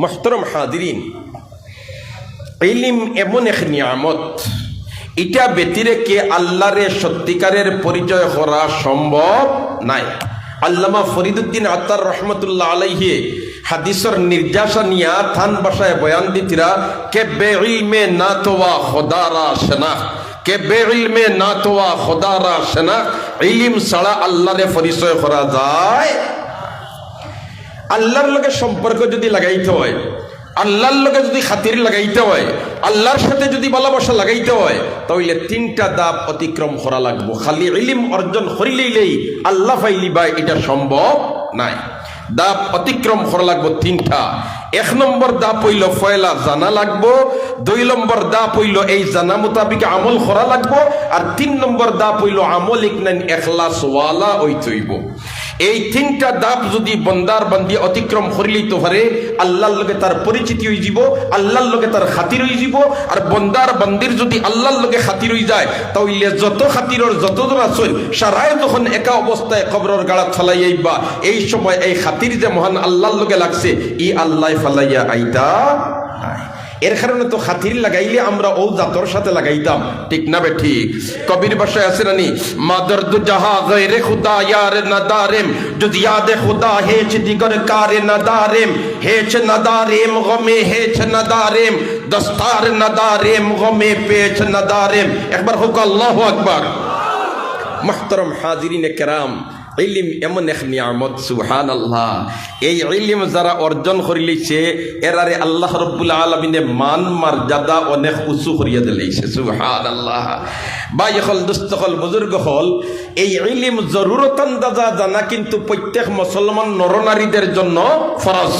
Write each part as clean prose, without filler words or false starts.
মুহতারাম হাজিরিন, ইলম এমন এক নিয়ামত, এটা ব্যতিরেকে আল্লাহরে সত্যিকারের পরিচয় করা সম্ভব নাই। আল্লামা ফরিদুদ্দিন আত্তার রহমতুল্লাহ আলাইহি হাদিসর নির্যাসা নিয়া থান ভাষায় বয়ান দিতিরা কে বে ইলমে না তোয়া খোদারা শনাখ, কে বে ইলমে না তোয়া খোদারা শনাখ, ইলম ছাড়া আল্লাহরে পরিচয় করা যায়। আল্লাহর লগে সম্পর্ক যদি লাগাইতে হয়, আল্লাহর লগে যদি খাতির লাগাইতে হয়, আল্লাহর সাথে যদি ভালোবাসা লাগাইতে হয়, তাহলে তিনটা ধাপ অতিক্রম করা লাগবো। খালি ইলম অর্জন করিলেই আল্লাহ পাইলিবা এটা সম্ভব নাই। ধাপ অতিক্রম করা লাগবো তিনটা। এক নম্বর ধাপ হইল ফয়লা জানা লাগবো, দুই নম্বর ধাপ হইল এই জানা মোতাবিক আমল করা লাগবো, আর তিন নম্বর ধাপ হইল আমল ইকনান ইখলাস ওয়ালা হইতে হইব। এই তিনটা ধাপ যদি বন্দার বান্দি অতিক্রম করিলেই তো পারে, আল্লাহর লগে তার পরিচিতি হয়ে যাব, আল্লাহর লগে তার খাতির হয়ে যাব। আর বন্দার বান্দির যদি আল্লাহর লগে খাতির হয়ে যায়, তাহলে যত খাতিরর যত জন আছে সারায় যখন একা অবস্থায় কবরের গাড়া ফেলাই আইবা, এই সময় এই খাতির যে মহান আল্লাহর লগে লাগছে, ই আল্লাহ ফালাইয়া আইতা নাই। এর কারণে তো খাতির লাগাইলে আমরা ও জাতর সাথে লাগাইতাম, ঠিক না বে ঠিক? কবির ভাষায় আছে নানি, মাদর্দ জাহা গয়রে খুদা ইয়ার নাদারেম, যদি ইয়াদে খুদা হেচ দিগর কারে নাদারেম, হেচ নাদারেম গমে হেচ নাদারেম, দস্তার নাদারেম গমে পেচ নাদারেম। একবার হোক আল্লাহু আকবার। মুহতারাম হাজিরিনে কেরাম, ইলম এমন এক নিয়ামত, সুবহানাল্লাহ। এই ইলম যারা অর্জন করিলেছে এরারে আল্লাহ রাব্বুল আলামিনে মান মর্যাদা অনেক উঁচু করিয়া দিলেছে, সুবহানাল্লাহ। ভাই হল, দোস্ত হল, বুজুর্গ হল, এই ইলম জরুরত আন্দাজা জানা কিন্তু প্রত্যেক মুসলমান নরনারীদের জন্য ফরজ।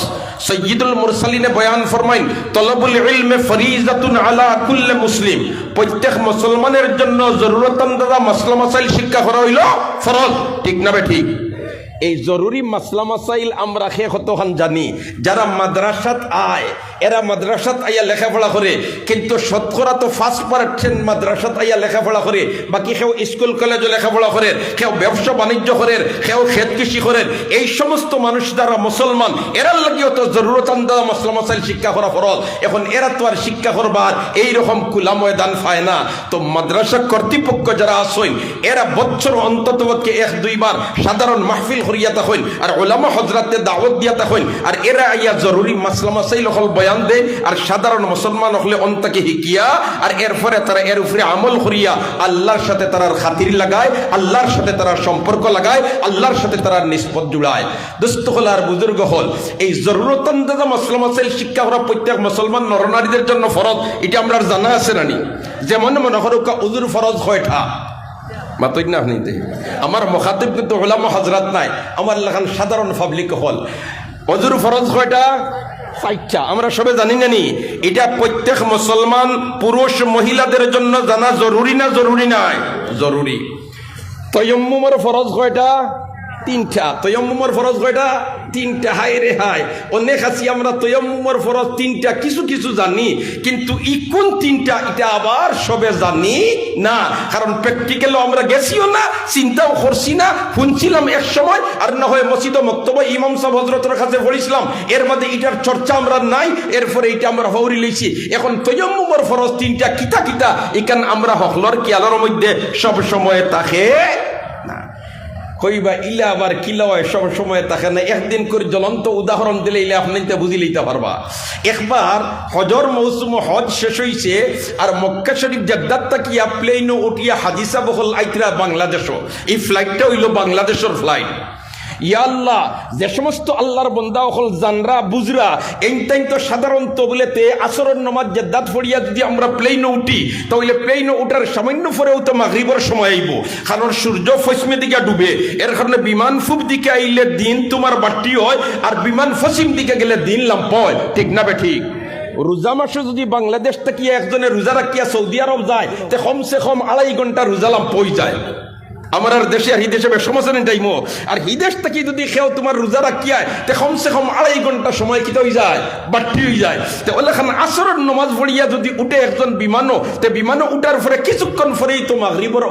সৈয়দুল মুরসালিনে বয়ান ফরমাইন, তলবুল ইলমে ফরিজাতুন আলা কুল্লি মুসলিম। প্রত্যেক মুসলমানের জন্য জরুরত আন্দাজা মাসলা মাসাইল শিক্ষা করা হইল ফরজ, ঠিক না ঠিক? এই জরুরি মাসলা মাসাইল আমরা কতখান জানি? যারা মাদ্রাসাত আয়, এরা মাদ্রাসাত আইয়া লেখাপড়া করে, কিন্তু শতকরা তো 5% মাদ্রাসাত আইয়া লেখাপড়া করে, বাকি কেউ স্কুল কলেজে লেখাপড়া করে, কেউ ব্যবসা বাণিজ্য করে, কেউ ক্ষেত কৃষি করে। এই সমস্ত মানুষ যারা মুসলমান, এরার লাগিও তো জরুরত আন্দাজা মাসলা মাসাইল শিক্ষা করা ফরজ। এখন এরা তো আর শিক্ষা করবার এইরকম খোলা ময়দান পায় না। তো মাদ্রাসা কর্তৃপক্ষ যারা আসেন, এরা বছর অন্তত 1-2 বার সাধারণ মাহফিল করিয়া থাকেন, আর উলামা হযরতে দাওয়াত দিয়া থাকেন, আর এরা আইয়া জরুরি মাসলা মাসাইল হল বয়ান দেয়, আর সাধারণ মুসলমান হলে অন্তকে হিকিয়া, আর এরপরে তারা এর উপরে আমল করিয়া আল্লাহর সাথে তারার খাতির লাগায়, আল্লাহর সাথে তারা সম্পর্ক লাগায়, আল্লাহর সাথে তারা নিসবত জুড়ায়। দোস্ত হল আর বুজুর্গ হল, এই জরুরত আন্দাজা মাসলা মাসাইল শিক্ষা করা প্রত্যেক মুসলমান নরনারীদের জন্য ফরজ। এটা আমরা জানা আছে নানি? যেমন মনে করো উজুর ফরজ কয়টা? মাতই না আপনি, আমার মুখাতিব কিন্তু উলামা হযরত নাই, আমার লাগান সাধারণ পাবলিক হল। ওযুর ফরজ কয়টা? 5টা। আমরা সবে জানি না নি? এটা প্রত্যেক মুসলমান পুরুষ মহিলাদের জন্য জানা জরুরি না জরুরি নাই? জরুরি। তায়াম্মুমের ফরজ কয়টা? 3টা। তায়াম্মুমের ফরজ কয়টা? 3টা। হাই রে হাই, অনেক আছি আমরা তায়াম্মুমের ফরজ 3টা কিছু কিছু জানি, কিন্তু কোন 3টা এটা আবার সবে জানি না। কারণ প্র্যাকটিক্যালও আমরা গেছিও না, চিন্তাও করছি না, শুনছিলাম এক সময়, আর না হয় মসজিদ মক্তবা ইমাম সাহেব হযরতের কাছে পড়িছিলাম, এর মধ্যে এটার চর্চা আমরা নাই, এরপরে এটা আমরা হৌরি লইছি। এখন তায়াম্মুমের ফরজ 3টা কিতা কিতা, এখান আমরা হকলর কিয়ালর মধ্যে সব সময় থাকে না। কইবা ইলা আবার কিলা হয় সব সময় থাকে না। একদিন করে জ্বলন্ত উদাহরণ দিলে ইলে আপনি বুঝি লইতে পারবা। একবার হজর মৌসুম, হজ শেষ হইছে, আর মক্কা শরীফ জেদ্দাত তাকিয়া প্লেনও উঠিয়া হাদিসা বহল আইতরা বাংলাদেশও। এই ফ্লাইটটা হইল বাংলাদেশের ফ্লাইট। ইয়া আল্লাহ, যে সমস্ত আল্লাহর বান্দা হল জানরা বুজরা, এইটাই তো সাধারণত বলেতে আসরের নামাজ জেদ্দাত পড়িয়া যদি আমরা প্লেনে উঠি, তাহলে প্লেনে উঠার সামান্য পরেও তো মাগরিবের সময় আইব, কারণ সূর্য পশ্চিমের দিকে ডুবে। এর কারণে বিমান পূব দিকে আইলে দিন তোমার বাড়তি হয়, আর বিমান পশ্চিম দিকে গেলে দিন লাম্প হয়, ঠিক না বে ঠিক? রোজা মাসে যদি বাংলাদেশ থেকে একজনে রোজা রাখিয়া সৌদি আরব যায়, তে কমসে কম 2.5 ঘন্টা রোজা লাম্প হয়ে যায়। আমার আর দেশে আর হিদেশে সমস্যা নেই টাইমো আর হিদেশ থেকে যদি খেও তোমার রোজা রাখিয়ায় তে কমসে কম 2.5 ঘন্টা সময় কিতে হয়ে যায় বাড়তি হয়ে যায় তে ওলেখান আসরের নমাজ পড়িয়া যদি উঠে একজন বিমানও তে বিমানও উঠার পরে কিছুক্ষণ পরেই তো মাগরিবর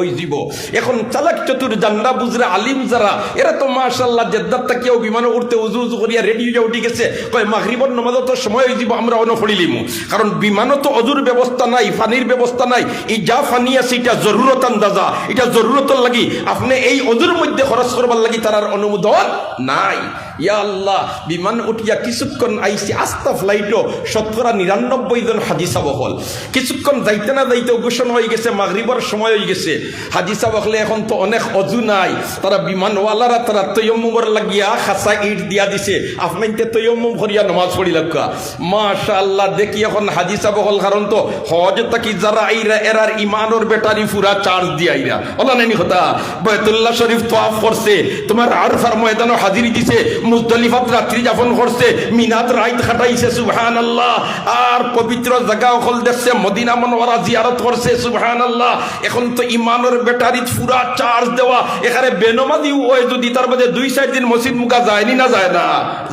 ওই জীব এখন চালাক চতুর জান্ডা বুজরা আলিম যারা এরা তো মাশাআল্লাহ জেদ্দাত তাকিয়াও বিমানও উঠতে উজু উজু করিয়া রেডি হয়ে উঠে গেছে কয় মাগরিবর নমাজ তো সময় হয়ে যাব আমরা অন পড়িলিমু কারণ বিমানও তো অজুর ব্যবস্থা নাই পানির ব্যবস্থা নাই এই যা পানি আছে এটা জরুরত আন্দাজা এটা জরুরতর লাগি আপনি এই অজুর মধ্যে খরচ করবার লাগি তার অনুমোদন নাই ইয়া আল্লাহ বিমান উঠিয়া কিছুক্ষণ আইসি আস্তা ফ্লাইটও 99 জন হাজি সাহেব হল কিছুক্ষণ যাইতে না যাইতে ঘোষণ হয়ে গেছে মাগরিবর সময় হয়ে গেছে হাজি সাহেব হলে এখন তো অনেক অজু নাই তারা বিমানওয়ালারা তারা তৈয়ম্মুমর লাগিয়া খাসা ইট দিয়া দিছে আপনি তৈয়ম্মুম করিয়া নামাজ পড়ি লাগা মাশাআল্লাহ দেখি এখন হাজি সাহেব হল কারণ তো হজ তাকি যারা আইরা এরার ইমানের ব্যাটারি পুরা চার্জ দিয়ে আইরা ওলা নেনি কথা বাইতুল্লাহ শরীফ তওয়াফ করছে তোমার আরফার ময়দানে হাজিরি দিছে মুজদালিফাত রাত্রি যাপন করছে মিনাত রাত কাটাইছে সুবহানাল্লাহ আর পবিত্র জায়গা হল দেখছে মদিনা মুনওয়ারা জিয়ারত করছে সুবহানাল্লাহ এখন তো ইমানের ব্যাটারি পুরা চার্জ দেওয়া এখানে বেনমাজি ওই যদি তার মধ্যে 2-4 দিন মসজিদ মুকা যায়নি না যায় না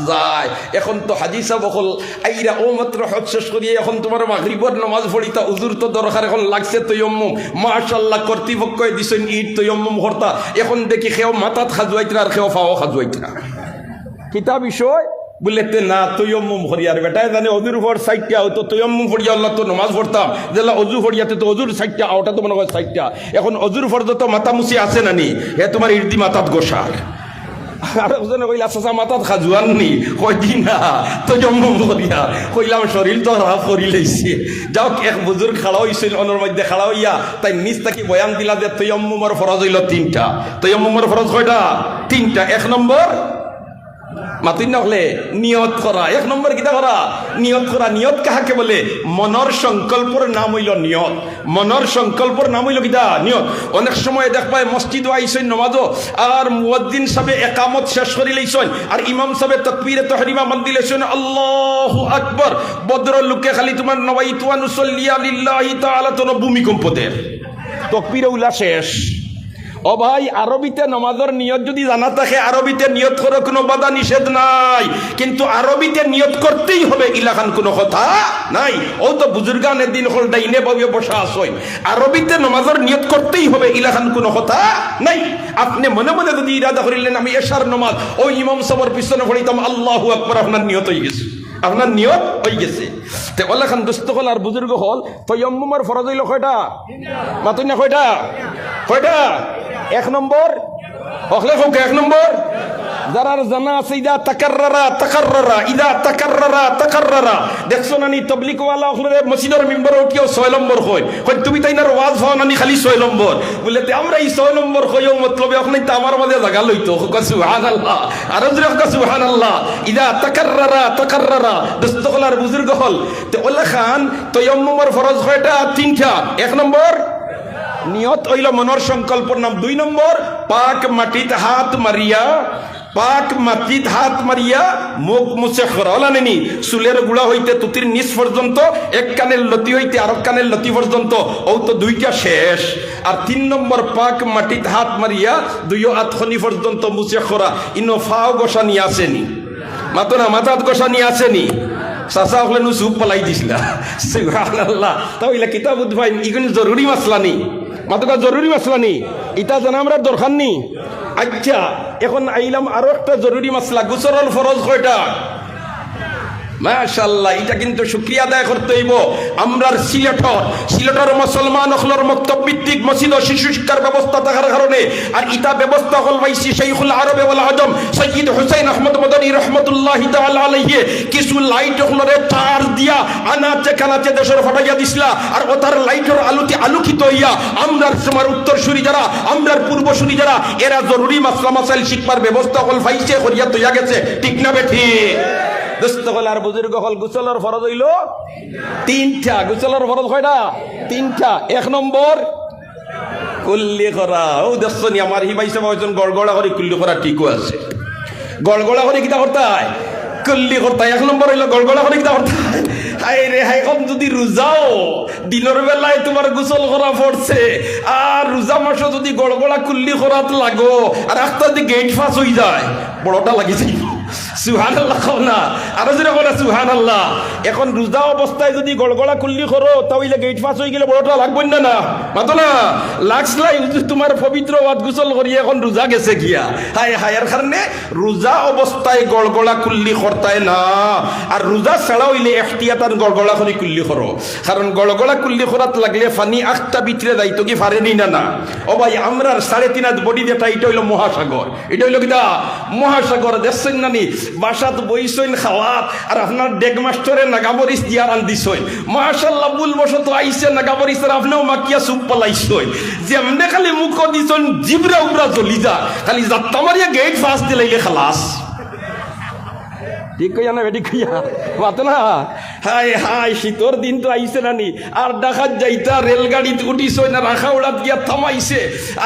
যায় এখন তো হাজি সাহেব হল আইরা ও মাত্র হজ শেষ করিয়ে এখন তোমার মাগরিবের নামাজ পড়িতা উজুর তো দরকার এখন লাগছে তৈয়ম্মুম মাশাআল্লাহ কর্তৃপক্ষ দিছেন ঈদ তৈয়ম্মুম করতা এখন দেখি খেও মাথাত খাজুয়াইতরা আর খেও ফাও খাজুয়াইতরা কিতা বিষয় বলতে না তৈয়ম্মুম করিয়ার বেটায় জানে অজুর পর সাইটটা হয়তো তৈয়ম্মুম পড়িয়া আল্লাহ তো নামাজ পড়তাম যেলা অজু পড়িয়াতে তো অজুর সাইটটা ওটা তো মনে হয় সাইটটা এখন অজুর পর তো মাথা মুছি আছে না নি হে তোমার ইর্দি মাথাত গোসার আর একজনে কইলা চাচা মাথাত খাজুয়ান নি কয়দিন না তৈয়ম্মুম করিয়া কইলাম শরীর তো রাফ করি লইছে যাও এক বুজুর্গ খাড়া হইছিল অনর মধ্যে খাড়া হইয়া তাই নিজ তাকি বয়ান দিলা যে তৈয়ম্মুমের ফরজ হইল 3টা তৈয়ম্মুমের ফরজ কয়টা 3টা 1 নম্বর মাতুই না হলে নিয়ত করা 1 নম্বর কিতা করা নিয়ত করা নিয়ত কাহাকে বলে মনের সংকল্পর নাম হইল নিয়ত মনের সংকল্পর নাম হইল কিতা নিয়ত অনেক সময় দেখবাই মসজিদ আইসেন নামাজও আর মুয়াজ্জিন সাহেব একামত শেষ করি লইছেন আর ইমাম সাহেব তাকবীরে তাহরিমা মান দিলেছেন আল্লাহু আকবার বদর লোকে খালি তোমার নওয়াইতু আন উসাল্লিয়া লিল্লাহি তাআলা তো ভূমিকম্প দেয় তাকবীরে উলা শেষ ও ভাই আরবিতে নামাজের নিয়ত যদি জানা থাকে আরবিতে নিয়ত করার কোনো বাধা নিষেধ নাই কিন্তু আরবিতে নিয়ত করতেই হবে ইলাখান কোনো কথা নাই ও তো বুজুর্গানের দিন হল ডাইনে ভাবে বসা আসই আরবিতে নামাজের নিয়ত করতেই হবে ইলাখান কোনো কথা নাই আপনি মনে মনে যদি ইরাদা করিলেন আমি এশার নামাজ ওই ইমাম সাহেবের পিছনে পড়িতাম আল্লাহু আকবার আপনার নিয়ত হয়ে গেছে আপনার নিয়ত হয়ে গেছে তে ওলাখান দুস্থ হল আর বুজুর্গ হল তৈয়ম্মুমের ফরজ হইল কয়টা মাতুই না কয়টা 1 নম্বর হকলে হোক 1 নম্বর যারার জানা আছে ইদা তাকাররারা দেখছো নানি তাবলীগ ওয়ালা হলে মসজিদের মিম্বরে উঠিও 6 নম্বর কই তুমি তাই না ওয়াজ হও নানি খালি 6 নম্বর বলতে আমরা এই 6 নম্বর কইও মতলবে আপনি তো আমার মাঝে জায়গা লইতো সুবহানাল্লাহ আর জোরে সুবহানাল্লাহ ইদা তাকাররারা দস্তগলার বুজুর্গ হল তে ওলা খান তায়াম্মুমের ফরজ কয়টা 3টা 1 নম্বর নিয়ত হইল মনের সংকল্পর নাম 2 নম্বর পাক মাটিতে হাত মারিয়া মুখ মুছে খরলা নেনি চুলের গুড়া হইতে তুতির নিচ পর্যন্ত এক কানের লতি হইতে আর কানের লতি পর্যন্ত ও তো 2টা শেষ আর 3 নম্বর পাক মাটিতে হাত মারিয়া 2 হাতখনি পর্যন্ত মুছে খরা ইনো ফাও গোসানি আসেনি মাতো না মাথাত গোসানি আসেনি চাচা হলে নু চুপ পলাই দিছিলা সুবহানাল্লাহ তাহলে কিতাব উদ্ভাই ইগুন জরুরি মাসলা নি মাতকা জরুরি মাসলা নি ইটা জানা আমরা দরকার নি আচ্ছা এখন আইলাম আরো একটা জরুরি মাসলা গোসল ফরজ কয়টা মাশাআল্লাহ এটা কিন্তু শুকরিয়া আদায় করতে হইব আমরার সিলেটর মুসলমান হলর মক্তব ভিত্তিক মসজিদ ও শিশু শিক্ষার ব্যবস্থা থাকার কারণে আর ইটা ব্যবস্থা হল ভাইসি শাইখুল আরব ওয়াল আজম সৈয়দ হুসাইন আহমদ মাদানী রাহমাতুল্লাহি তাআলা আলাইহি কিছু লাইট হলরে চার্জ দিয়া আনাচে কানাচে দেশের ফাটাইয়া দিছলা আর ওতার লাইটের আলোতে আলোকিত হইয়া আমরার সময় উত্তরসূরি যারা আমরার পূর্বসূরি যারা এরা জরুরি মাসলা মাসাইল শিক্ষার ব্যবস্থা হল ভাইসে করিয়া তৈয়া গেছে ঠিক না বেঠি দোস্ত হল আর বুজুর্গ হল গোসলের ফরজ হইল 3টা গোসলের ফরজ কয়টা 3টা 1 নম্বর কুল্লি করা ও দেখছনি আমার হি ভাই সাহেব একজন গড়গড়া করে কুল্লি করা ঠিকও আছে গড়গড়া করে কিটা করতে হয় কুল্লি করতে, এক নম্বর হইলো গড়গড়া করে কিতা করতে। হাই রে হাই, এখন যদি রোজাও দিনের বেলায় তোমার গোসল করা পড়ছে আর রোজা মাসে যদি গড়গড়া কুল্লি করাত লাগো আর একটা যদি গেট ফাঁস হয়ে যায়, বড়টা লাগি যাই। সুবহানাল্লাহ কও না, আরো জোরে বলে সুবহানাল্লাহ। এখন রোজা অবস্থায় যদি গড়গড়া কুল্লি করো তাহলে গেট ফাঁস হয়ে গেলে বড়টা লাগবে না, না মাতো না লাগছলাই তোমার পবিত্র ওয়াত গোসল করি এখন রোজা গেছে গিয়া। হায় হায়ের কারণে রোজা অবস্থায় গড়গড়া কুল্লি করতায় না, আর রোজা ছাড়া হইলে এখতিয়াতান গড়গড়া করে কুল্লি করো। কারণ গড়গড়া কুল্লি করাত লাগলে ফানি আটটা ভিতরে যাইতো কি পারেনি না। না ও ভাই, আমরা 3.5 হাত বডি যেটা, এটা হইলো মহাসাগর। এটা হইলো কিটা মহাসাগর। দেখছেন না নি বাসাত বইসইন খাওয়াত আর আপনার ডেগ মাস্টরে নাগাবরিস দিয়া রান্দিছই, মাশাআল্লাহ বুল বসত আইছে নাগাবরিস আর আপনিও মাকিয়া সুপ পালাইছই। যেমনে খালি মুখ দিছন জিবরা উবরা জ্বলি যা, খালি যাত্তা মারিয়া গেট ফাঁস দিলাইলে খালাস। ঠিক কইয়া না বেটি কইয়া মাতো না। হাই হাই, শীতর দিন তো আইছে নানি, আর ডাকাত যাইতা রেলগাড়িতে উঠিছই না, রাখা উড়াত গিয়া থামাইছে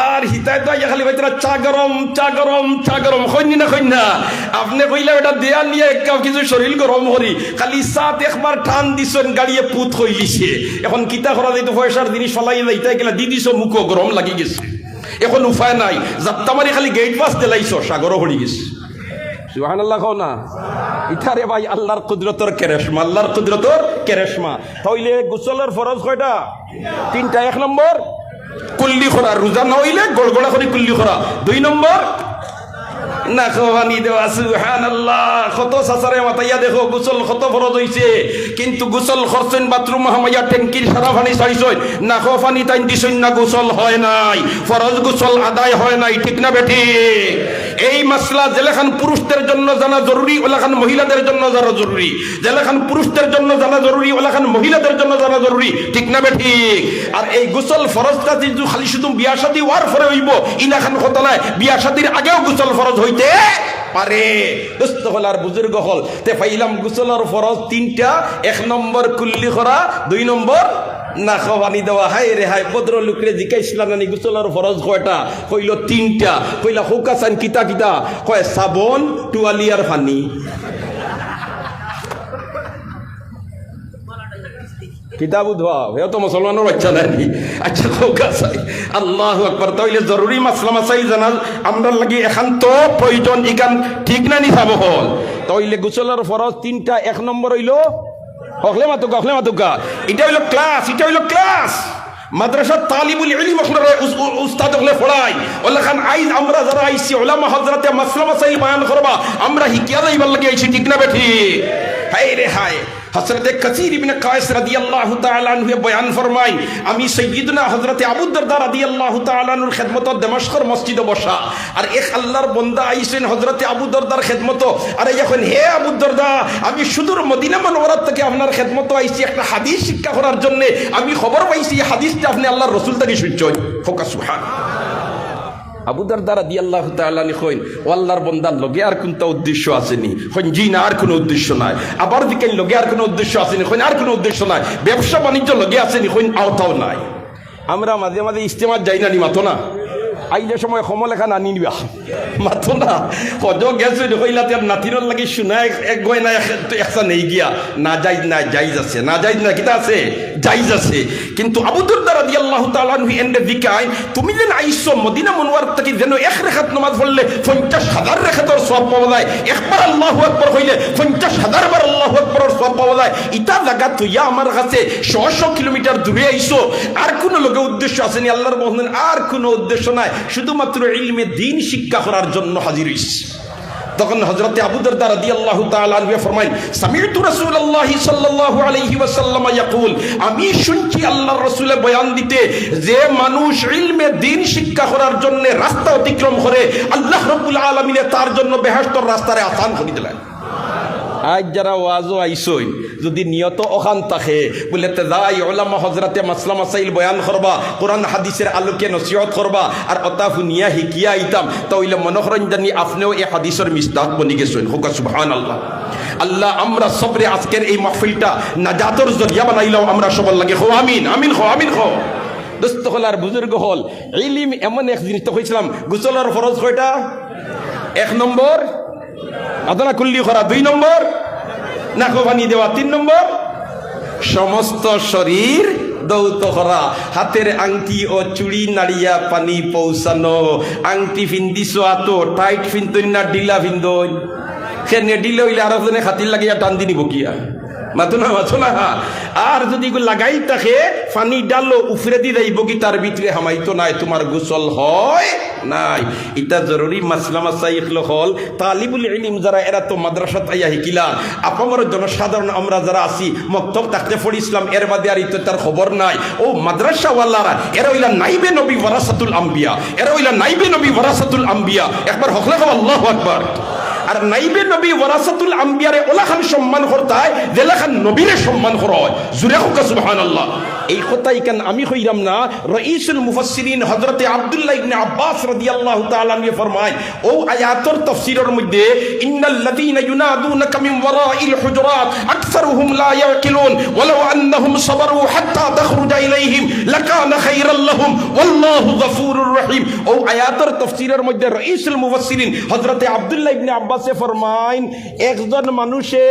আর হিতায় তো আইয়া খালি বাইতরা চা গরম চা গরম চা গরম। কইনি না কই না আপনি কইলা এটা দেয়া নিয়ে একাও কিছু শরীর গরম করি, খালি সাত একবার টান দিছেন গাড়িয়ে পুত হইলিছে। এখন কিতা করা যাইতো, পয়সার জিনিস ফলাই যাইতা গেলা দি দিছ, মুখও গরম লাগি গেছে। এখন উপায় নাই, যাত্তা মারি খালি গেট পাস দিলাইছ, সাগরও হড়ি গেছে। সুবহানাল্লাহ কও না। ইথারে ভাই আল্লাহর কুদরতর কেরেশমা, আল্লাহর কুদরতর কেরেশমা। তাইলে গোসলের ফরজ কয়টা? 3টা। 1 নম্বর কুল্লি করা, রোজা না হইলে গড়গড়া করে কুল্লি করা। 2 নম্বর না খাওয়ানি দেওয়া। সুবহানাল্লাহ, কত সাসারে মাতাইয়া দেখো গোসল কত ফরজ হইছে, কিন্তু গোসল করছেন বাথরুম হামাইয়া ট্যাঙ্কির সারা পানি ছাড়িছই, না খাওয়া পানি টাইন দিছই না, গোসল হয় নাই, ফরজ গোসল আদায় হয় নাই। ঠিক না বেঠি? এই মাসলা যেলেখান পুরুষদের জন্য জানা জরুরি, ওলাখান মহিলাদের জন্য জানা জরুরি। যেলেখান পুরুষদের জন্য জানা জরুরি, ওলাখান মহিলাদের জন্য জানা জরুরি। ঠিক না বেঠি? আর এই গোসল ফরজটা কিন্তু খালি শুধু বিয়া শাদী হওয়ার পরে হইব ইনাখান কথা নাই, বিয়া শাদীর আগেও গোসল ফরজ হইতে পারে। দোস্ত হল আর বুজুর্গ হল তে পাইলাম গোসলের ফরজ 3টা। 1 নম্বর কুল্লি করা, 2 নম্বর না খাওয়ানি দেওয়া। হাই রে হাই, ভদ্র লোকরে জিজ্ঞাসিলাম নানি গোসলের ফরজ কয়টা? কইল 3টা। কইলা হুকাসান কিতা কিতা? কয় সাবন, টুয়ালি আর পানি। কিতাব ধোয়া হেও তো মুসলমানের বাচ্চা নাই। আচ্ছা হুকাসাই, আল্লাহু আকবার। তাইলে জরুরি মাসলা মাসাইল জানাল আমরা লাগি একান্ত প্রয়োজন, ইকান ঠিক না নি সাব হল। তাইলে গোসলের ফরজ 3টা। 1 নম্বর হইলো হকলে মাতুকা, হকলে মাতুকা। এটা হইলো ক্লাস, এটা হইলো ক্লাস। মাদ্রাসা তালিবুল ইলম আপনারা উস্তাদ হলে পড়াই ওলাখান। আইজ আমরা যারা আইছি উলামা হযরতে মাসলা মাসাইল বয়ান করবা, আমরা হিকিয়া যাইবার লাগি আইছি। ঠিক না বেঠি? হাই রে হাই, হযরতে কাসীর ইবনে কায়েস রাদিয়াল্লাহু তাআলা আনহু বয়ান ফরমায়, আমি সাইয়্যিদনা হযরতে আবু দারদা রাদিয়াল্লাহু তাআলা আনহুর খিদমতত দমশকের মসজিদে বসা, আর এক আল্লাহর বান্দা আইছেন হযরতে আবু দারদার খিদমত। আর এখন হে আবু দারদা, আমি সুদূর মদিনা মুনওয়ারা থেকে আপনার খিদমত আইছি একটা হাদিস শিক্ষা করার জন্য। আমি খবর পাইছি এই হাদিসটা আপনি আল্লাহর রাসূল থেকে শুনছেন। ফোকাস সুবহানাল্লাহ। আবু দারদা রাদিয়াল্লাহু তাআলা আনহু কইন, ও আল্লাহর বান্দার লগে আর কোনটা উদ্দেশ্য আসেনি? কইন জি না, আর কোনো উদ্দেশ্য নাই। আবার দিকেন লগে আর কোনো উদ্দেশ্য আসেনি? কইন আর কোনো উদ্দেশ্য নাই। ব্যবসা বাণিজ্য লগে আসেনি? কইন আওতাও নাই। আমরা মাঝে মাঝে ইজতেমাত যাই না নি, মাতো না? আইলে সময় সমলেখা নানি নিবা, মাতো না? হজ গেছে কইলাতে নাতিরর লাগি শুনায় এক গয়না একটা নেই গিয়া, না যাই না জাইজ আছে, না যাই না কিতা আছে, জাইজ আছে। কিন্তু আবু দারদা রাদিয়াল্লাহু তাআলা আনহু এন্ডে দিকায়, তুমি যেন আইছো মদিনা মুনওয়ারা থেকে যেন 1 রাকাত নামাজ পড়লে 50,000 রাকাতের সওয়াব পাওয়া যায়। একবার আল্লাহু আকবার কইলে 50,000 বার আল্লাহু আকবারের সওয়াব পাওয়া যায়। ইটা জায়গা তুইয়া আমার কাছে 100 কিলোমিটার দূরে আইছো, আর কোনো লগে উদ্দেশ্য আসেনি। আল্লাহর বন্ধন আর কোনো উদ্দেশ্য নাই, শুধুমাত্র ইলমে দ্বীন শিক্ষা করার জন্য হাজির হইস। তখন হযরতে আবু দারদা রাদিয়াল্লাহু তাআলা আনহু ফরমাইন, সামি'তু রাসূলুল্লাহ সাল্লাল্লাহু আলাইহি ওয়াসাল্লাম ইয়াকুল, আমি শুনছি আল্লাহর রাসূলের বয়ান দিতে, যে মানুষ ইলমে দ্বীন শিক্ষা করার জন্য রাস্তা অতিক্রম করে, আল্লাহ রাব্বুল আলামিন তার জন্য বেহেশতের রাস্তারে আসান করে দিলেন। আজ যারা ওয়াজও আইসই যদি নিয়ত ওখান থাকে বলে যাই ওলামা হযরতে মাসলা মাসাইল বয়ান করবা, কোরআন হাদিসের আলোকে নসিহত করবা, আর অতা শুনিয়া হিকিয়া আইতাম, তাইলে মনোহরণ জানি আপনিও এই হাদিসের মিসদাক বনি গেছেন। হোক সুবহানাল্লাহ। আল্লাহ আমরা সবরে আজকের এই মাহফিলটা নাজাতের জরিয়া বানাইলাম। আমরা সবার লাগে খো আমিন, আমিন খো, আমিন খো। দোস্ত হল আর বুজুর্গ হল, ইলম এমন এক জিনিস তো কইছিলাম, গোসলের ফরজ কয়টা? 1 নম্বর আদনা কুল্লি করা 2 নম্বর, নাকো পানি দেওয়া 3 নম্বর, সমস্ত শরীর দৌত করা, হাতের আংটি ও চুড়ি নাড়িয়া পানি পৌঁছানো। আংটি ফিন্দিছো আতো টাইট ফিনতই না ডিলা ফিন্দই, সেনে ডিলে হইলে আরো জনে খাতির লাগিয়া টান দিনি বকিয়া মাতো না। আর যদি লাগাই থাকে পানি ডালো উফরে দি যাইব কি তার ভিতরে হামাইতো নাই, তোমার গোসল হয় নাই। এটা জরুরি মাসলা মাসাইল হল তালিবুল ইলম যারা, এরা তো মাদ্রাসাত আইয়া শিকিলা। আপামর জনসাধারণ আমরা যারা আছি মক্তব তাকতে পড়ি ইসলাম, এর বাদে আর ইতো তার খবর নাই। ও মাদ্রাসাওয়ালারা এরা হইলা নাইবে নবী ওয়ারাসাতুল আম্বিয়া, এরা হইলা নাইবে নবী ওয়ারাসাতুল আম্বিয়া। একবার হকলে আল্লাহু আকবার। আর নাইবে নবী ওয়ারাসাতুল আম্বিয়ারে ওলাখান সম্মান করতায়, জেলাখান নবীরে সম্মান করা হয়। জুরে হোক সুবহানাল্লাহ। এই কথাই কেন আমি কইরাম না, রাইসুল মুফাসসিরিন হযরতে আব্দুল্লাহ ইবনে আব্বাস রাদিয়াল্লাহু তাআলা আনহু ফরমায়, ও আয়াতের তাফসীরের মধ্যে ইন্নাল লাযীনা ইউনাদুনাকা মিন ওয়ারাইল হুজুরাত আকসারুহুম লা ইয়াকিলুন ওয়ালাউ আন্নাহুম সাবারু হাত্তা তাখরুজা ইলাইহিম লাকানা খায়রাল লাহুম ওয়াল্লাহু গফুরুর রহিম। ও আয়াতের তাফসীরের মধ্যে রাইসুল মুফাসসিরিন হযরতে আব্দুল্লাহ ইবনে আব্বাসে ফরমায়, একজন মানুষে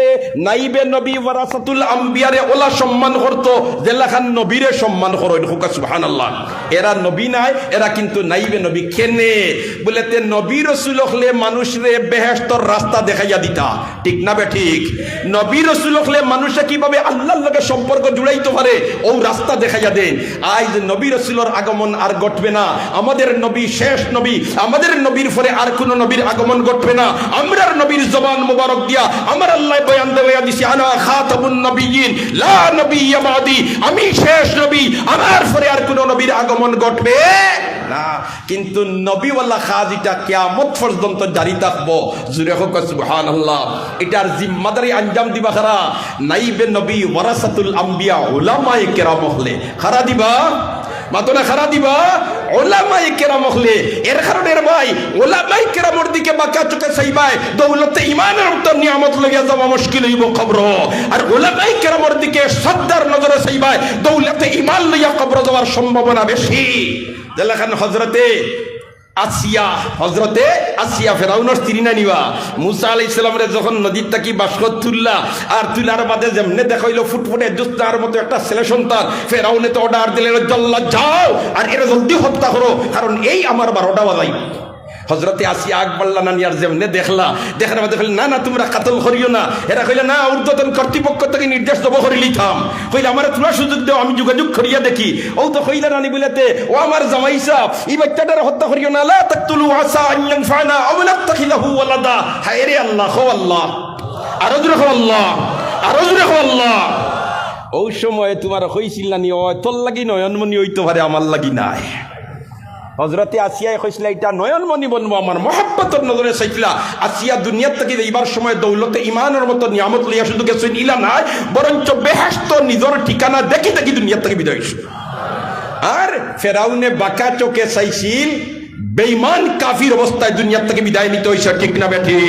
নাইবে নবী ওয়ারাসাতুল আম্বিয়ারে ওলা সম্মান করত, জেলাখান নবীরে সম্মান করো। সুবহানাল্লাহ। এরা নবী নাই, এরা কিন্তু নাইবে নবী। কেনে বলে তে নবী রসুল হলে মানুষরে বেহেশতর রাস্তা দেখাইয়া দিতা, ঠিক না বে ঠিক? নবী রসুল হলে মানুষে কিভাবে আল্লাহর লগে সম্পর্ক জুড়াইতে পারে ও রাস্তা দেখাইয়া দেন। আজ নবী রসুলের আগমন আর ঘটবে না, আমাদের নবী শেষ নবী, আমাদের নবীর পরে আর কোন নবীর আগমন ঘটবে না। আমরার নবীর জবান মুবারক দিয়া আমার আল্লাহ বয়ান দেওয়া দিছি, আনা খাতাবুন নবিয়্যিন লা নবিয়্যা বাদি, আমি শেষ নবী, আমার পরে আর কোন নবীর আগমন ঘটবে না। কিন্তু নবীওয়ালা খাজিটা কিয়ামত পর্যন্ত জারি থাকবো। জুরে হোক সুবহানাল্লাহ। এটার জিম্মাদারি আঞ্জাম দিবা খারা নাইবে নবী ওয়ারাসাতুল আম্বিয়া উলামায়ে কেরাম হলে খারা দিবা, মাতনা খারা দিবা ওলামায়ে কেরাম হলে। এর কারণে ভাই ওলামায়ে কেরামের দিকে বাঁকা চোখে চাইবাই, দৌলতে ইমানের মতো নিয়ামত লইয়া যাওয়া মুশকিল হইব কবর। আর ওলামায়ে কেরামের দিকে শ্রদ্ধার নজরে চাইবাই, দৌলতে ইমান লইয়া কবর যাওয়ার সম্ভাবনা বেশি। যেখান হজরতে আসিয়া ফেরাউনের স্ত্রী না নিবা, মুসা আলাইহিস সালামের যখন নদীর তাকি বাস্কত তুললা, আর তুলার বাদে যেমনে দেখাইলো ফুটফুটে জুস্তার মতো একটা ছেলে সন্তান, ফেরাউনে তো অর্ডার দিলেন জল্লা যাও আর এরা জলদি হত্যা করো, কারণ এই আমার 12টা বাজাই। হজরতে আসিয়া আকবল্লা নানিয়ার যেমনে দেখার মধ্যে কইলেন না তোমরা কাতল করিও না। এরা কইলে না, ঊর্ধ্বতন কর্তৃপক্ষ থেকে নির্দেশ দেবো করি লিখাম। কইলে আমার তোমরা সুযোগ দেও, আমি যোগাযোগ করিয়া দেখি। ও তো কইলে নানি বলেতে, ও আমার জামাই সাহেব এই বাচ্চাটার হত্যা করিও না, লা তাকতুলু আসা আন ইয়ানফানা আও নাত্তাখিযাহু ওয়ালাদা। হায় রে আল্লাহ, খো আল্লাহ, আরো জোরে খো আল্লাহ, আরো জোরে খো আল্লাহ। ওই সময় তোমার কইছিল না নি, ও তোর লাগি নয়নমণি হইতে পারে, আমার লাগি নাই। হজরতে আসিয়ায় কইছিল এটা নয়নমণি বনবো, আমার মহব্বতের নজরে চাইছিলা। আসিয়া দুনিয়ার থেকে এইবার সময় দৌলতে ইমানের মতো নিয়ামত লইয়া শুধু গেছে ইলা নাই, বরঞ্চ বেহেশত নিজের ঠিকানা দেখি দেখি দুনিয়ার থেকে বিদায় হইছে। আর ফেরাউনে বাঁকা চোখে চাইছিল, বেঈমান কাফির অবস্থায় দুনিয়ার থেকে বিদায় নিতে হইছে, ঠিক না বেঠি?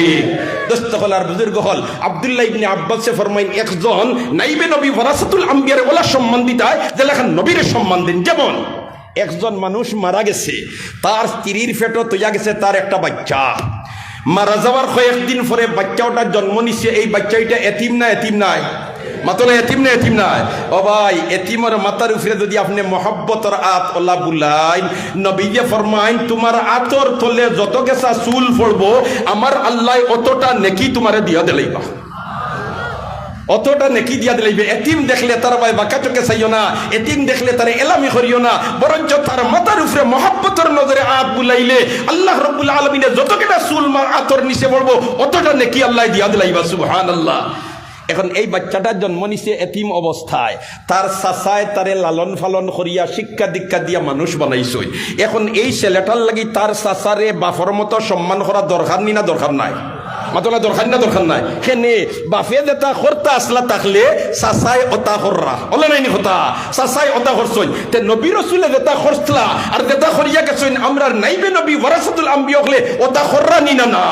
দোস্ত হল আর বুজুর্গ হল আব্দুল্লাহ ইবনে আব্বাসে ফরমাইন, একজন নাইবে নবী ওয়ারাসাতুল আম্বিয়ার ওলা সম্মান দিতায়, যেলেখান নবীর সম্মান দিন। যেমন একজন মানুষ মারা গেছে, তার স্ত্রীর পেটে তৈয়া গেছে তার একটা বাচ্চা, মারা যাওয়ার কয়েকদিন পরে বাচ্চাটা জন্ম নিছে। এই বাচ্চাটা এতিম না এতিম নাই? মাতলে এতিম না এতিম নাই? ও ভাই, এতিমের মাথার উপরে যদি আপনি মহব্বতর আত ওলা বুলাইন, নবীয়ে ফরমাইন তোমার আতর তলে যত গেছা চুল পড়বো, আমার আল্লাহ অতটা নেকি তোমারে দিয়া দিলাইবা, অতটা নেকি দিয়া দিলাইবে। এতিম দেখলে তার ভাই বাঁকা চোখে চাইও না, এতিম দেখলে তার এলামি করিও না, বরঞ্চ তার মাথার উপরে মহব্বতের নজরে আত বুলাইলে আল্লাহ রাব্বুল আলামিনে যত কেটা চুল আতর নিচে পড়বো, অতটা নেকি আল্লাহ দিয়া দিলাইবা। সুবহানাল্লাহ। এখন এই বাচ্চাটা জন্ম নিছে এতিম অবস্থায়, তার চাচায় তারে লালন ফালন করিয়া শিক্ষা দীক্ষা দিয়া মানুষ বানাইছই। এখন এই ছেলেটার লাগি তার চাচারে বাপর মতো সম্মান করা দরকার নি না দরকার নাই? মাতলা দরকার না দরকার নাই? কেনে বাপে যেটা করতা আসলা থাকলে চাচায় অতা কররা ওলা নাইনি কথা, চাচায় অতা করছই। তে নবী রসুলে যেটা করছলা আর যেটা করিয়া গেছইন, আমরা নাইবে নবী ওয়ারাসাতুল আম্বিয়া হলে অতা কররা নি না না?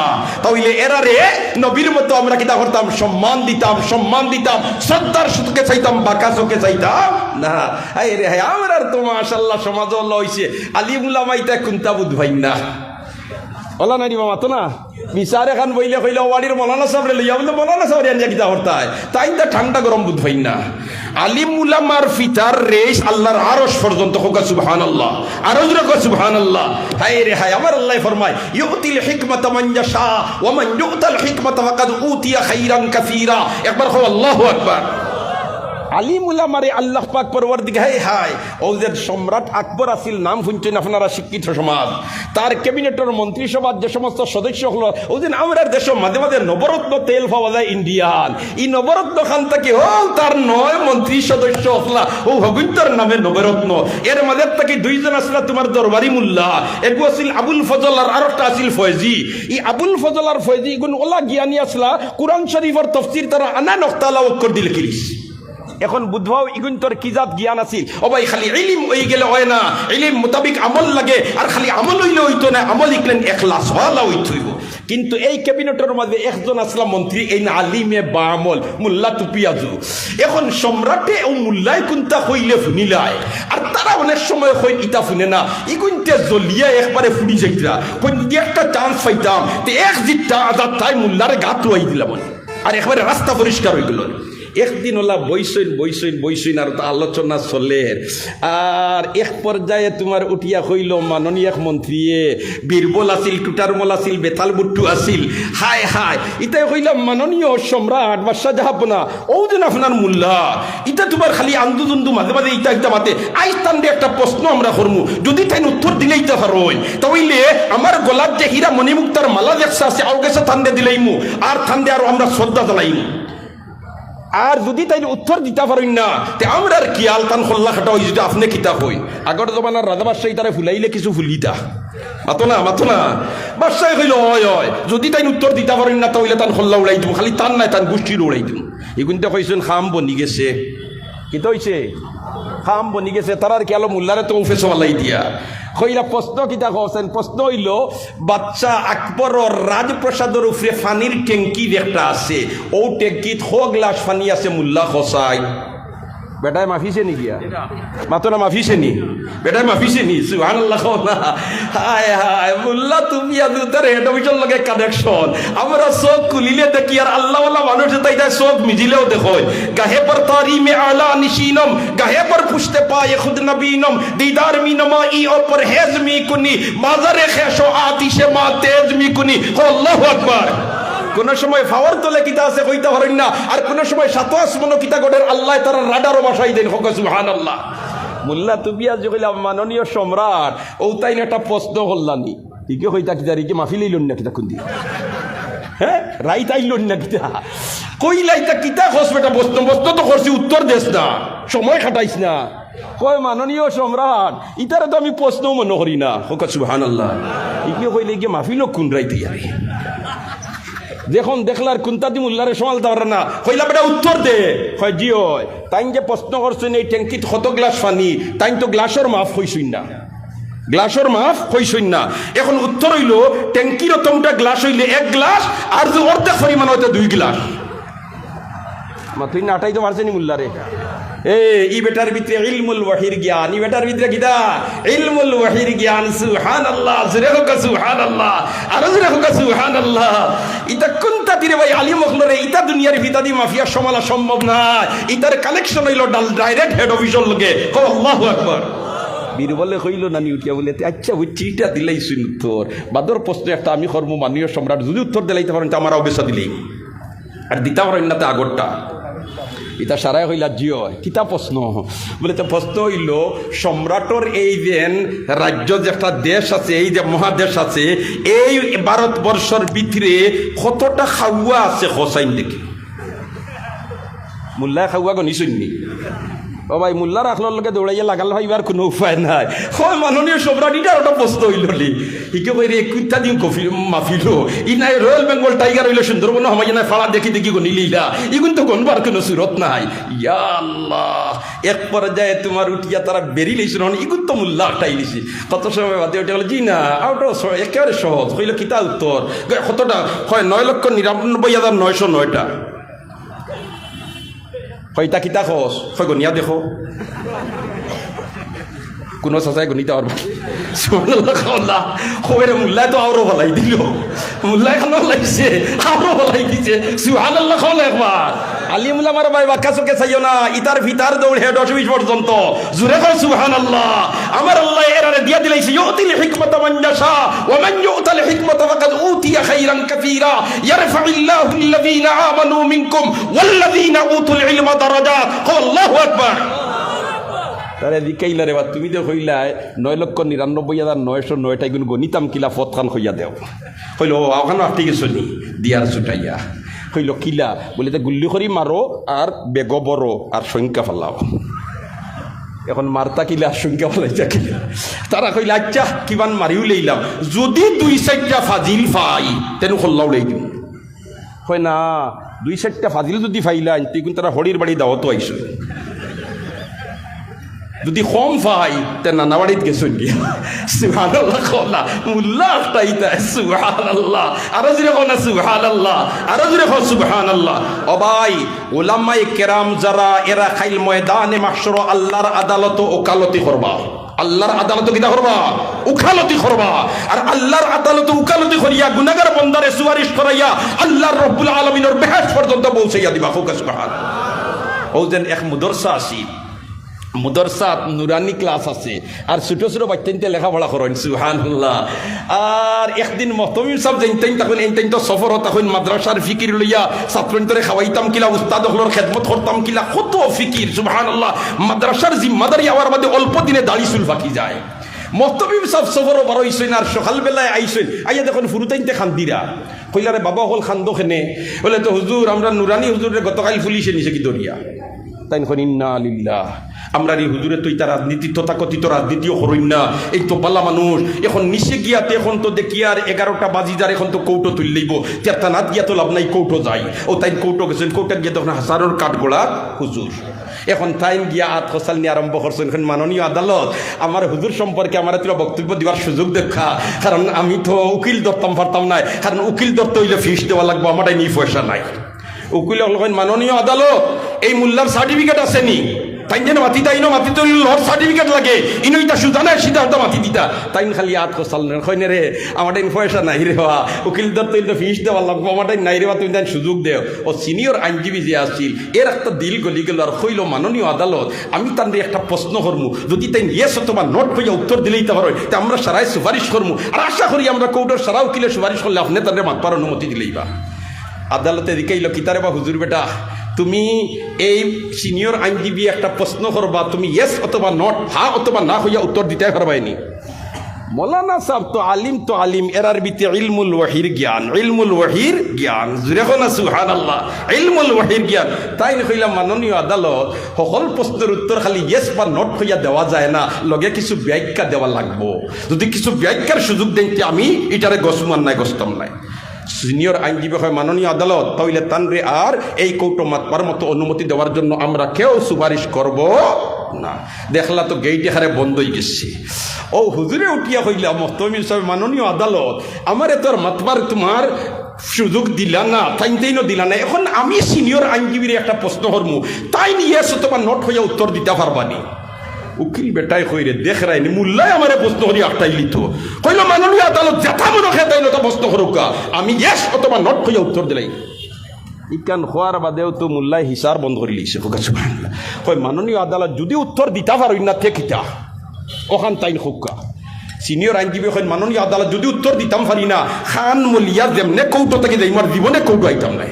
তাইলে এরারে নবীর মতো আমরা কিটা করতাম? সম্মান দিতাম, সম্মান দিতাম, শ্রদ্ধার সুখে চাইতাম, বাঁকা চোখে চাইতাম না। হায় রে হায়, আমরা তো মাশাআল্লাহ সমাজ হইছে আলিম উলামাইতা কুনতা বুধ ভাই না। ওলা নাই দিবা মাতো না বিচার এখন বইলে কইলে ওয়াড়ির মৌলানা সাহেবরে লইয়া বলে মৌলানা সাহেব আনিয়া কিতা হরতায় তাই না ঠান্ডা গরম বুধ হই না আলিম উলামার ফিতার রেশ আল্লাহর আরশ পর্যন্ত হোকা সুবহানাল্লাহ আরশ রাখো সুবহানাল্লাহ হায় রে হায় আমার আল্লাহ ফরমায় ইউতিল হিকমাতা মান ইয়াশা ওয়া মান ইউতাল হিকমাতা ফাকাদ উতিয়া খাইরান কাসীরা একবার কও আল্লাহু আকবার আলিম উলামারে আল্লাহ পাক পরওয়ারদিগার হায় ও যে সম্রাট আকবর আসিল নাম শুনছেন আপনারা শিক্ষিত সমাজ তার ক্যাবিনেটের মন্ত্রিসভার যে সমস্ত সদস্য হলো ও যে আমরা দেশ মাঝে মাঝে নবরত্ন তেল পাওয়া যায় ইন্ডিয়ান এই নবরত্ন খান থেকে ও তার 9 মন্ত্রী সদস্য হলা ও হবিন্দর নামে নবরত্ন এর মাঝে থেকে দুইজন আসলা তোমার দরবারি মুল্লা এক আসিল আবুল ফজল আর আরেকটা আসিল ফয়জি এই আবুল ফজল আর ফয়জি গুণ ওলা জ্ঞানী আসলা কুরআন শরীফের তাফসীর তারা আনা নক্তালা অক্ষর দিলে কিরিস এখন বুধবাও ইগুন তোর কি জাত জ্ঞান আছিল ও ভাই খালি ইলম হই গেলে হয় না ইলম মোতাবিক আমল লাগে আর খালি আমল হইলে হইতো না আমল ইকলেন ইখলাস হওয়া হইতইব কিন্তু এই ক্যাবিনেটের মধ্যে একজন আসলাম মন্ত্রী এই না আলিমে বা আমল মোল্লা তুপিয়াজু এখন সম্রাটে ও মোল্লাই কুনতা কইলে ফুনিলায় আর তারা অনেক সময় কই ইতা ফুনে না ইগুনতে জলিয়া একবারে ফুনি যাইতরা কোন একটা চান্স পাইতাম তে এক জিতটা আজাদ তাই মোল্লারে গাত লই দিলাম আর একবারে রাস্তা পরিষ্কার হয়ে গেল একদিন ওলা বইসইন আর তা আলোচনা চলে আর এক পর্যায়ে তোমার উঠিয়া হইল মাননীয় এক মন্ত্রীয়ে বীরবল আসিল টুটারমল আসিল বেতাল বুট্টু আসিল হায় হায় ইতাই কইলাম মাননীয় সম্রাট বা শাহজাহাপনা ও যেন আপনার মোল্লা ইটা তোমার খালি আন্দু দুন্দু মাঝে মাঝে ইটা মাতে আইস তান্ডে একটা প্রশ্ন আমরা করমু যদি তাই উত্তর দিলেই তো পারোই তাহলে আমার গোলাপ যে হীরা মণিমুক্তার মালা দেখছে আছে আও গেছে থান্দে দিলাইমু আর থান্দে আরো আমরা শ্রদ্ধা জ্বালাইমু আর যদি তাই উত্তর দিতে পারেন না তে আমরা আর কি আলতান খোল্লা খাটা হই যদি আপনি কিতা হই আগর জমানার রাজা বাদশাহী তারা ফুলাইলে কিছু ফুলিতা মাতো না বাদশাহী কইল হয় যদি তাই উত্তর দিতে পারেন না তাহলে তান খোল্লা উড়াই দিব খালি তান নাই তান গোষ্ঠীর উড়াই দিব এগুনতে কইছেন খাম বনি গেছে কিতা হইছে খাম বনি গেছে তারার কি আলো মোল্লারে তো উফে চলাই দিয়া কইলা প্রশ্ন কিতা কছেন প্রশ্ন হইল বাচ্চা আকবরের রাজপ্রসাদের উপরে পানির ট্যাঙ্কি একটা আছে ও ট্যাঙ্কিত 100 গ্লাস পানি আছে মোল্লা খসাই বেটায় মাফিছে নি গিয়া মাতো না মাফিছে নি বেটায় মাফিছে নি সুবহানাল্লাহ না হায় হায় মোল্লা তুমি আদুতার হেড অফিসের লগে কানেকশন আমরা সব খুলিলে দেখি আর আল্লাহওয়ালা মানুষ তাইটা সব মিজিলেও দেখোই গাহে পর তারিমে আলা নিশিনম গাহে পর পুছতে পায়ে খুদ নবীনম দিদার মি নমাই ও পরহেজ মি কুনি মাজারে খেশো আতিশে মা তেজ মি কুনি আল্লাহু আকবার কোন সময় ফাওয়ার তোলে কিতা আছে কইতা পারেন না আর কোন সময় সাত আসমানো কিতা গডের আল্লাহ তারা রাডারও বসাই দেন হোক সুবহানাল্লাহ মোল্লা তুবিয়া জগিলা মাননীয় সম্রাট ও তাই একটা প্রশ্ন হল্লানি ঠিকই হইতা কিতা রে কি মাফি লইলন না কিতা কুন্দি হ্যাঁ রাইট আইলন না কিতা কইলাইতা কিতা খস বেটা বস্তু তো করছি উত্তর দেস না সময় খাটাইছ না কয় মাননীয় সম্রাট ইতারে তো আমি প্রশ্ন মনে করি না হোক সুবহানাল্লাহ ইকি কইলে কি মাফি লোক কোন রাইতে আরে যখন দেখলার কুন্তাদি মোল্লারে সমাল দেওয়ার না কইলা বেটা উত্তর দে হয় জি হয় তাই যে প্রশ্ন করছেন এই ট্যাঙ্কিত কত গ্লাস পানি তাই তো গ্লাসের মাফ হইছই না গ্লাসের মাফ হইছই না এখন উত্তর হইল ট্যাঙ্কির তোমটা গ্লাস হইলে 1 গ্লাস আর যে অর্ধেক পরিমাণ হইতে 2 গ্লাস তুই না আটাইতে পারছে নি মোল্লারে ই বেটার ভিতরে ইলমুল ওয়াহির জ্ঞান ই বেটার ভিতরে কিটা ইলমুল ওয়াহির জ্ঞান সুবহানাল্লাহ জোরে হোক সুবহানাল্লাহ আর জোরে হোক সুবহানাল্লাহ ইতা কোনটা দিরে ভাই আলিম মখলরে ইতা দুনিয়ার ভিতাদি মাফিয়া সমালা সম্ভব না ইতার কালেকশন হইল ডাইরেক্ট হেড অফিসের লগে আল্লাহু আকবার বীর বলে কইল নানি উঠিয়া বলে আচ্ছা বুঝছি এটা দিলেই শুন উত্তর বাদর প্রশ্ন একটা আমি কর্ম মাননীয় সম্রাট যদি উত্তর দিলাইতে পারেন তো আমার অবস্থা দিলেই আর দিতে পারেন না তো আগরটা ইতা সারাই হইলা জিও কিতা প্রশ্ন বলে তো প্রশ্ন হইল সম্রাটর এই যে রাজ্য যে একটা দেশ আছে এই যে মহাদেশ আছে এই ভারতবর্ষের ভিতরে কতটা খাওয়া আছে হোসাইন দেখি মোল্লা খাওয়া গনিসনি ও ভাই মোল্লার আখলার লগে দৌড়াইয়া লাগাল ভাইবার কোনো উপায় নাই হয় মাননীয় সম্রাট ইটার ওটা প্রশ্ন হইলি ইকে কই রে কুত্তা দিন কফি মাফিল ই নাই রয়্যাল বেঙ্গল টাইগার হইল সুন্দরবন হমাই না ফাড়া দেখি গনিলিলা ইগুন তো গনবার কোনো সুরত নাই ইয়া আল্লাহ এক পর্যায়ে তোমার উঠিয়া তারা বেরি লইছিল ইগুন তো মোল্লা টাইলিছি কত সময় বাদে ওটা বলে জি না ওটা একেবারে সহজ কইল কিতা উত্তর কতটা হয় 9,99,909টা কয়টা কিতা খস হয় গনিয়া দেখো কোনো চাচাই গণিতে পারবো সুবহানাল্লাহ খবরে মোল্লায় তো আরো বলাই দিল মোল্লায় খানো লাগছে আরো বলাই দিছে সুবহানাল্লাহ খাও একবার আলিমুল আমার ভাই বাক্কা চোখে চাইও না ইতার ভিতার দৌড়ে 10-20 পর্যন্ত জুড়ে কর সুবহানাল্লাহ আমার আল্লাহ এরারে দিয়া দিলাইছে ইউতিল হিকমাতা মান ইয়াশা ওয়া মান ইউতাল হিকমাতা ফাকাদ উতিয়া খাইরান কাসীরা ইয়ারফাউল্লাহু আল্লাযীনা আমানু মিনকুম ওয়াল্লাযীনা উতুল ইলমা দারাজাত আল্লাহু আকবার তারে দিকাইলা রে বা তুমি তো কইলা 9,99,909 গুণ গণিতাম কিলা ফতখান কইয়া দেও কইলো ওখানে আপনি কিছু নি দিয়ার ছুটাইয়া কইল কিলা বলে তো গুল্লি করি মারো আর বেগ বড় আর সংখ্যা ফেলাও এখন মারতা কিলা সংখ্যা ফেলাইছা কিলা তারা কইলা আচ্ছা কিমান মারিও লইলাম যদি 2-4টা ফাজিল ফাই তেন খোল্লাও লই দিম কই না 2-4টা ফাজিল যদি ফাইলা তুই কিন্তু তারা হরির বাড়ি দাওয়াতো আইসো যদি কম পাই তে নানা বাড়িত গেছো গিয়া সুবহানাল্লাহ কলা মুল্লাহ তাইতা সুবহানাল্লাহ আরো জুড়ে কনা সুবহানাল্লাহ আরো জুড়ে কো সুবহানাল্লাহ ও ভাই উলামায়ে কেরাম যারা এরা খাইল ময়দানে মাহশর আল্লাহর আদালত ওকালতি করবা আল্লাহর আদালত কিটা করবা উকালতি করবা আর আল্লাহর আদালত উকালতি করিয়া গুনাহগার বান্দারে সুপারিশ করাইয়া আল্লাহর রাব্বুল আলামিনের বেহেশত পর্যন্ত পৌঁছাইয়া দিবা সুবহানাল্লাহ ও যেন এক মুদরসা আছে মুদরসাত নুরানি ক্লাস আছে আর ছোট ছোট বাচ্চাইতে লেখাপড়া করেন সুবহানাল্লাহ আর একদিন মহতমিম সাহেব যাইতেন তখন এইতেন তো সফর তখন মাদ্রাসার ফিকির লইয়া ছাত্রন্তরে খাওয়াইতাম কিলা উস্তাদ হলোর খেদমত করতাম কিলা কত ফিকির সুবহানাল্লাহ মাদ্রাসার জিম্মাদারি আওয়ার মধ্যে অল্প দিনে দাড়ি চুল ফাঁকি যায় মহতমিম সাহেব সফরও বার হইছেন আর সকালবেলায় আইসেন আইয়া দেখুন ফুরুতাইনতে খান্দিরা কইলারে বাবা হল খান্দো খেনে বলে তো হুজুর আমরা নুরানি হুজুরের গতকাল পুলিশে নিছে কি দরিয়া তাই ইন্না লিল্লাহ আমরা এই হুজুরে তো ইতা রাজনীতি তথাকথিত রাজনীতিও করইন না এই তো পাল্লা মানুষ এখন নিচে গিয়াতে এখন তো দেখি আর 11টা বাজি যার এখন তো কৌটো তুল লইব তেরতানাত গিয়া তো লাভ নাই কৌটো যাই ও তাই কৌটো গেছেন কৌটার গিয়া তখন হাজারের কাঠগোড়া হুজুর এখন টাইম গিয়া আত খসাল নিয়ে আরম্ভ করছেন এখন মাননীয় আদালত আমার হুজুর সম্পর্কে আমার তোরা বক্তব্য দেওয়ার সুযোগ দেখা কারণ আমি তো উকিল ধরতাম পারতাম না কারণ উকিল ধরতে হইলে ফিস দেওয়া লাগবো আমার এই পয়সা নাই উকিল মাননীয় আদালত এই মোল্লার সার্টিফিকেট আছে নি তাই যেন মাতি তাই মাতি তো লর সার্টিফিকেট লাগে ইনো ইটা সুজা নাই সিধা মাতি দিতা তাই খালি আত কসাল কইনে রে আমার পয়সা নাই রে হওয়া উকিল ধরতে হইলে ফিস দেওয়া লাগবো আমার নাই রে তুমি তাই সুযোগ দেও ও সিনিয়র আইনজীবী যে আসছিল এর একটা দিল গলি গেল আর কইল মাননীয় আদালত আমি তার একটা প্রশ্ন করমু যদি তাই ইয়েস অথবা নট হইয়া উত্তর দিলেই তা হয় তা আমরা সারাই সুপারিশ করমু আর আশা করি আমরা কৌটোর সারা উকিলে সুপারিশ করলে আপনি তাদের মাতবার অনুমতি দিলেই বা আদালতে দিকেইল কিতারে বা হুজুর বেটা তুমি এই সিনিয়র আইনজীবী একটা প্রশ্ন করবা তুমি ইয়েস অথবা নট হা অথবা না হইয়া উত্তর দিতে পারবাইনি মৌলানা সাহেব তো আলিম এরার ভিতরে ইলমুল ওয়াহির জ্ঞান জুড়ে না সুবহানাল্লাহ ইলমুল ওয়াহির জ্ঞান তাই কইলাম মাননীয় আদালত সকল প্রশ্নের উত্তর খালি ইয়েস বা নট হইয়া দেওয়া যায় না লগে কিছু ব্যাখ্যা দেওয়া লাগবো যদি কিছু ব্যাখ্যার সুযোগ দেন আমি এটারে গসমান নাই গস্তম নাই সিনিয়র আইনজীবী হয় মাননীয় আদালত তাইলে তানরে আর এই কৌটো মাতবার মতো অনুমতি দেওয়ার জন্য আমরা কেউ সুপারিশ করব না দেখলা তো গেইটে হারে বন্ধ হয়ে গেছে ও হুজুরে উঠিয়া হইলা মহতমিম সাহেব মাননীয় আদালত আমারে তোর মাতবার তোমার সুযোগ দিলা না তাইনতেইনও দিলা না এখন আমি সিনিয়র আইনজীবীর একটা প্রশ্ন করমু তাই নিয়ে তোমার নট হইয়া উত্তর দিতে পারবানি উকিল বেটাই কইরে দেখ রাইনি মুল্লাই আমারে প্রশ্ন করি একটাই লিত কইল মাননীয় আদালত যেটা মনে খেতাই না প্রশ্ন করুকা আমি ইয়েস অথবা নট হইয়া উত্তর দিলাই ইকান হওয়ার বাদেও তো মুল্লাই হিসার বন্ধ করে লিছে কই মাননীয় আদালত যদি উত্তর দিতে পারো না থেকিতা ওখান তাইন হোকা সিনিয়র আইনজীবী কই মাননীয় আদালত যদি উত্তর দিতাম পারি না খান মলিয়া যেমনে কৌটো থেকে যাই আমার জীবনে কৌটো আইতাম নাই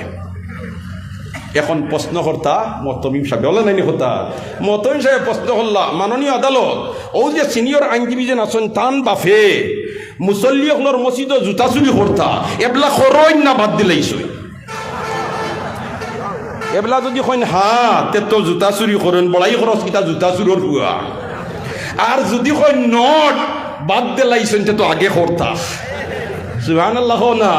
এখন প্রশ্ন কর্তা মহতমিম সাহেব বলে নাইনি কথা মহতমিম সাহেব প্রশ্ন করলা মাননীয় আদালত ও যে সিনিয়র আইনজীবী যে আছেন তান বাফে মুসল্লি হলর মসজিদ জুতা চুরি করতা এবলা খরইন না বাদ দিলাইছ এবলা যদি কইন হা তে তো জুতা চুরি করেন বড়াই খরচ কিতা জুতা চুরির হুয়া আর যদি কইন নট বাদ দিলাইছেন তে তো আগে করতা সুবহানাল্লাহ না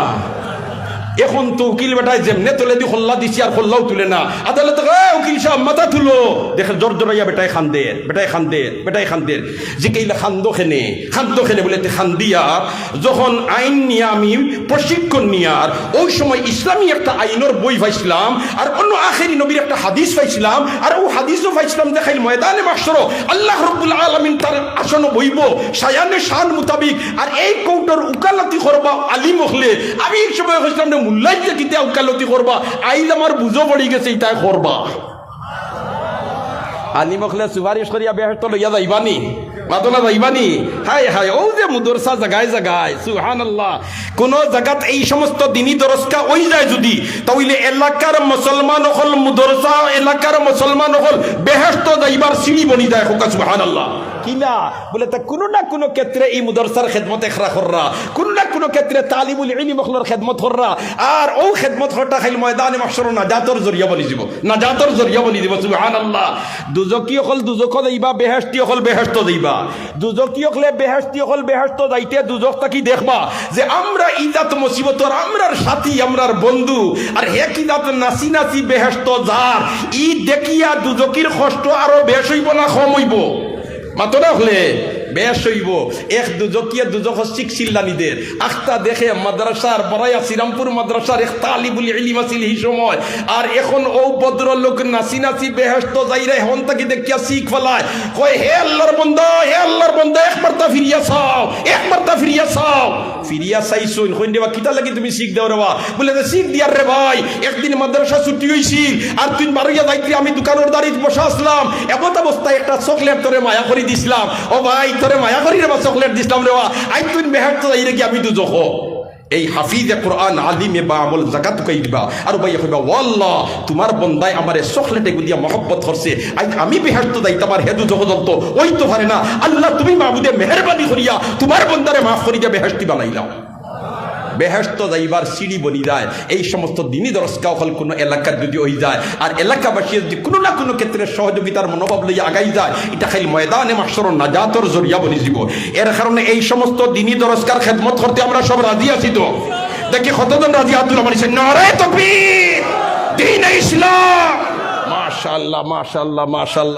এখন তো উকিল বেটায় যেমনে তোলে দি খোল্লা দিছি আর খোল্লাও তুলে না আদালত উকিল সাহেব মাথা তুলো দেখে জোর জোরাইয়া বেটায় খান্দের বেটায় খান্দের বেটায় খান্দের যে কেইলা খান্দো খেনে বলে খান্দিয়া যখন আইন নিয়ে আমি প্রশিক্ষণ নিয়ার ওই সময় ইসলামী একটা আইনের বই পাইছিলাম আর অন্য আখেরি নবীর একটা হাদিস পাইছিলাম আর ও হাদিসও পাইছিলাম দেখাইল ময়দানে মাহশর আল্লাহ রাব্বুল আলামিন তার আসন বইব শায়ানে শান মোতাবিক আর এই কৌটার উকালতি করবা আলিম হলে আমি এই সময় হইছিলাম না মুল্লাই যে কিতা উকালতি করবা আইল আমার বুঝো পড়ি গেছে তাই করবা আলিম হলে সুপারিশ করিয়া বেহেশত লইয়া যাইবানি মাতলা যাইবানি হায় হায় ও যে মুদরসা জায়গায় জায়গায় সুবহানাল্লাহ কোন জায়গাত এই সমস্ত দিনী দরসকা ওই যায় যদি তাহলে এলাকার মুসলমান হল মুদরসা এলাকার মুসলমান হল বেহেশত যাইবার সিঁড়ি বনি যায় সুবহানাল্লাহ কিলা বলে তা কোনো না কোনো ক্ষেত্রে এই মুদরসার খেদমত এখরা কররা কোনো না কোনো ক্ষেত্রে তালিবুল ইলম মখলর খেদমত কররা আর ও খেদমত হটা খাইল ময়দানে মাহশর নাজাতর জরিয়া বলি দিব নাজাতর জরিয়া বলি দিব সুবহানাল্লাহ দুজকি হল দুজক যাইবা বেহেশতি হল বেহেশত যাইবা দুজকি হলে বেহেশতি হল বেহেশত যাইতে দুজক তাকি দেখবা যে আমরা ইজাত মুসিবতর আমরার সাথী আমরার বন্ধু আর হে কিজাত নাসি নাসি বেহেশত যার ই দেখিয়া দুজকির কষ্ট আরো বেশ হইব না কম হইব মাতরা হলে বেশ হইব এক দুজকিয়া দুজক চিল্লানিদের আখতা দেখে মাদ্রাসার বড়াইয়া শ্রীরামপুর মাদ্রাসার এক তালিবুল ইলম আছিল এই সময় আর এখন ও ভদ্রলোক নাচি নাচি বেহেশত যাইরে হন তাকে দেখিয়া শিখ ফেলায় কয় হে আল্লাহর বন্ধা একবার তা ফিরিয়া চাও ফিরিয়া চাইছুন কই দেবা কিতা লাগি তুমি শিখ দেও রেবা বলে যে শিখ দিয়ার রে ভাই একদিন মাদ্রাসা ছুটি হইছিল আর তুই মারিয়া যাইতি আমি দোকানের দাঁড়িয়ে বসা আসলাম এমত অবস্থায় একটা চকলেট তোরে মায়া করে দিছিলাম ও ভাই তোরে মায়া করি রে বা চকলেট দিছিলাম রে আই তুই বেহেশত যাইরে কি আমি দুজখ এই হাফিজে কোরআন আলিমে বা আমল জাকাত কইবা আর ভাই কইবা ওয়াল্লাহ তোমার বন্দায় আমারে চকলেটে গুদিয়া মহব্বত করছে আই আমি বেহেশত যাইতে আমার হেদু জগদন্ত ওই তো পারে না আল্লাহ তুমি মাহবুদে মেহেরবানি করিয়া তোমার বন্দারে মাফ করিয়া বেহেশতি বানাইলাও বেহেশত যাইবার সিঁড়ি বনি যায় এই সমস্ত দিনী দরসকাও হল কোনো এলাকার যদি হয়ে যায় আর এলাকাবাসী যদি কোনো না কোনো ক্ষেত্রে সহযোগিতার মনোভাব লইয়া আগাই যায় এটা খালি ময়দানে মাহশর নাজাতর জরিয়া বনি যাব এর কারণে এই সমস্ত দিনী দরসকার খেদমত করতে আমরা সব রাজি আছি তো দেখি কতজন রাজি আব্দুল রহমান নারে তাকবীর দ্বীন ইসলাম মাশাআল্লাহ মাশাআল্লাহ মাশাআল্লাহ